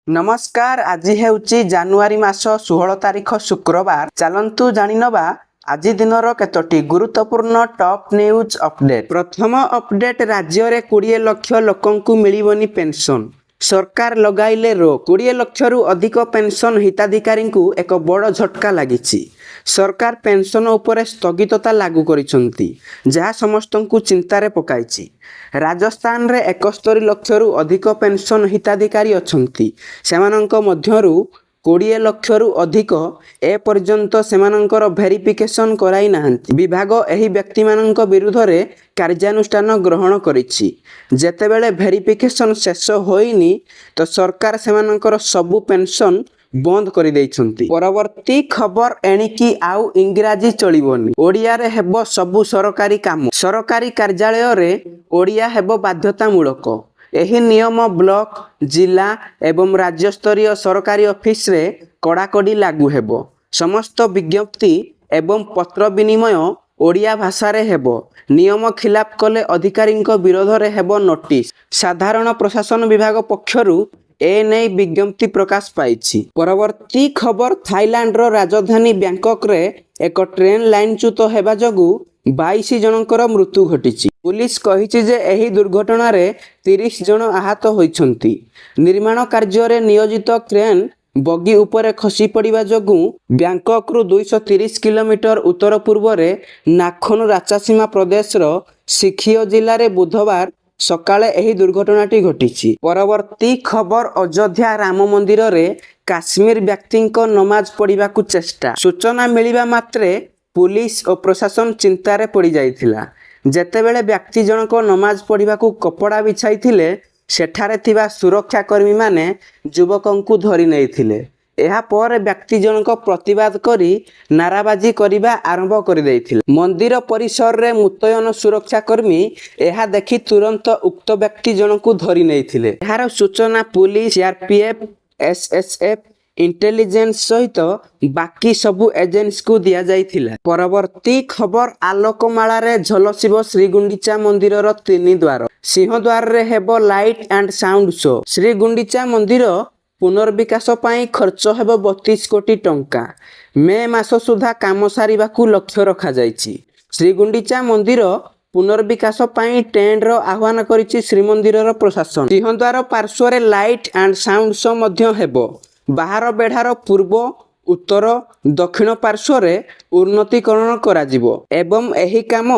नमस्कार। आज हेउची जानुआरी मास 16 तारिख शुक्रवार। चलंतु जानिनबा आज दिनर केतोटी गुरुत्वपूर्ण टॉप न्यूज अपडेट। प्रथम अपडेट, राज्य रे 20 लाख लोकंकु मिलिबनी पेंशन। सरकार लगाइले रोक। 20 लाख रु अधिक पेंशन हिताधिकारी को एक बड़ झटका लागिछि। सरकार पेंशन उपरे स्थगितता लागू करिसंती, जहा समस्तंकु चिंतारे पकाइछि। राजस्थान रे 71 लाख रु अधिक पेंशन हिताधिकारी अछंती। सेमानंक मध्यरु 20 लाख रु अधिक ए पर्यंत सेमानंकर भेरिफिकेशन कराई नाहंती। विभाग एही व्यक्ति मानंक विरुद्ध रे कार्यानुष्ठान ग्रहण करिछि। जेतेबेले भेरिफिकेशन शेष होइनी तो सरकार सेमानंकर सबु पेंशन बंद करि दैछंती। परवर्ती खबर एणिकी आउ इंग्राजी चलिबोनी। ओडिया रे हेबो सबु सरकारी काम। सरकारी कार्यालय रे ओडिया हेबो बाध्यतामूलक। एही नियम ब्लॉक, जिला एवं राज्य स्तरीय सरकारी ऑफिस रे कड़ाकड़ी लागू हेबो। समस्त विज्ञप्ति एवं पत्र विनिमय ओडिया भाषा रे हेबो। नियम खिलाफ कले अधिकारी विरोध रे हेबो नोटिस। साधारण प्रशासन विभाग पक्षरु एने विज्ञप्ति प्रकाश पाइछि। परवर्ती खबर, थाईलैंड रो राजधानी बैंकॉक रे एक ट्रेन लाइनच्युत हेबा जगु 22 जनकर मृत्यु घटिछि। पुलिस कहिछि जे एही दुर्घटना रे 30 जन आहत होइछंती। निर्माण कार्य रे नियोजित क्रेन बगी उपरे खसी पड़िबा जगु बैंकॉक रु 230 किलोमीटर उत्तर पूर्व रे नाखन राचासीमा प्रदेश रो सिखियो जिल्ला रे बुधवार सकाळे एही दुर्घटनाटी घटिछि। परवर्ती खबर, अयोध्या राम मंदिर रे काश्मीर व्यक्तिंको नमाज पढ़िबाकु चेष्टा। सूचना मिलिबा मात्रे पुलिस और प्रशासन चिंतारे पड़ी जाइथिला। जेतेबेले व्यक्ति जनक नमाज पढ़िबाकु कपड़ा बिछाइथिले, सेठारे थिबा सुरक्षा कर्मी माने युवकंकु धरि नैथिले। एहा पर व्यक्ति जनक प्रतिवाद करी नाराबाजी करिबा आरंभ करि दैथिले। मंदिर परिसर रे मुतयन सुरक्षा कर्मी एहा देखि तुरंत उक्त व्यक्ति जनकु धरि नैथिले। एहार सूचना पुलिस, सीआरपीएफ, एसएसएफ, इंटेलिजेंस सहित बाकी सबु एजेंसी को दिया जाइथिला। परवर्ती खबर, आलोकमाला रे झलसिबो श्रीगुंडीचा मंदिर रो 3 द्वार। सिंहद्वार रे हेबो लाइट एंड साउंड शो। श्रीगुंडीचा मंदिर पुनर्विकास पाई खर्च हेबो 32 कोटी टंका। मे मास सुधा काम सारिबाकू लक्ष्य रखा जाइछि। श्रीगुंडीचा मंदिर पुनर्विकास पाई टेंडर आह्वान करिछि श्रीमंदिर प्रशासन। सिंहद्वार पार्श्व रे लाइट एंड साउंड शो मध्य हेबो। बाहर बेढ़ार पूर्व, उत्तर, दक्षिण पार्श्व रे उन्नतीकरण करा जिवो एवं एही काम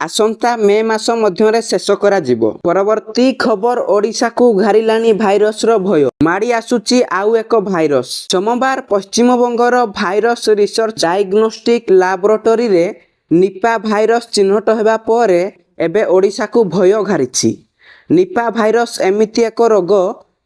आसंता मे मास मध्य शेष करा जिवो। परवर्ती खबर, ओडिशा को घारिलानी भाइरस रो भय। माड़ी आसुची आउ एक भाइरस। सोमवार पश्चिमबंगर भाइरस रिसर्च डायग्नोस्टिक लैबोरेटरी रे निपा भाइरस चिन्हट हेबा परे एबे ओडिशा को भय घारिछि। निपा भाइरस एमिति एक रोग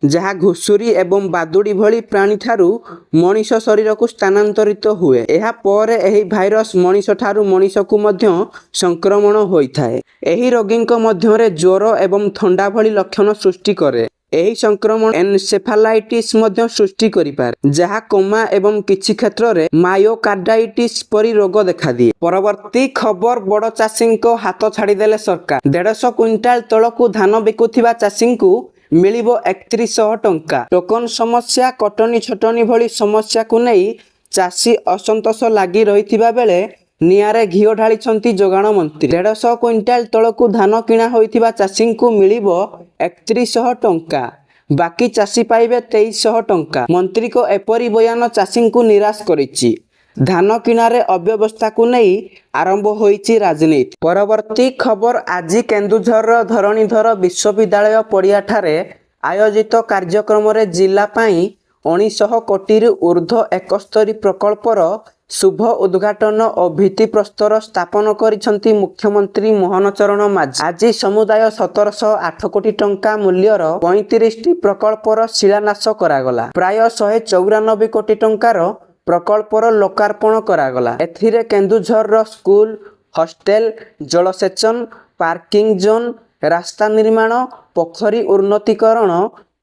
जहा घुसुरी एवं बादुड़ी भली प्राणी ठारू मनीष शरीर को स्थानांतरित हुए। एहा परे एही भाइरस मनीष ठारू मनीष को मध्य संक्रमण होइथाए। एही रोगींक मध्य रे ज्वर एवं ठंडा भली लक्षण सृष्टि करे। एही संक्रमण एनसेफालाइटिस मध्य सृष्टि करि पारे, जहा कोमा एवं किछि क्षेत्र रे मायोकार्डाइटिस परि रोग देखा दिए। परवर्ती खबर, बड़ चाषींको हाथ छाड़ी देले सरकार। 150 क्विंटाल तळकु धान बिकुथिबा चाषींकु मिलिबो 3100 टंका। टोकन समस्या, कटनी छटनी भली समस्या को नहीं चाषी असंतोष लागी रहिथिबा बेले नियारे घिओ ढालिछंती जोगाण मंत्री। 150 क्विंटाल तळकु धान किणा होइथिबा चाषींकु मिलिबो 3100 टंका। बाकी चाषी पाइबे 2300 टंका। मंत्री को एपरी बयान चाषींकु निराश करिछि। धान किणारे अव्यवस्था को नहीं आरंभ होइछि राजनीति। परवर्ती खबर, आज केन्दुझर धरणीधर विश्वविद्यालय पड़िया ठारे आयोजित कार्यक्रम रे जिला पाई 1900 कोटी ऊर्ध्व 71 प्रकल्पर शुभ उद्घाटन और भित्तिप्रस्तर स्थापन करिसंती मुख्यमंत्री मोहन चरण माझी। आज समुदाय 1708 कोटी टंका मूल्यर 35 प्रकल्पर शिलान्यास करागला। प्राय 194 कोटी टंकार प्रकल्पर लोकार्पण करागला। एथिरे केन्दुझर स्कूल, हॉस्टेल, जलसेचन, पार्किंग जोन, रास्ता निर्माण, पोखरी उन्नतीकरण,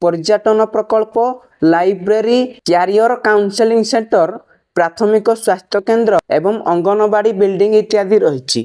पर्यटन प्रकल्प, लाइब्रेरी, कैरियर काउंसेलिंग सेंटर, प्राथमिक स्वास्थ्य केंद्र एवं अंगनवाड़ी बिल्डिंग इत्यादि रहिछि।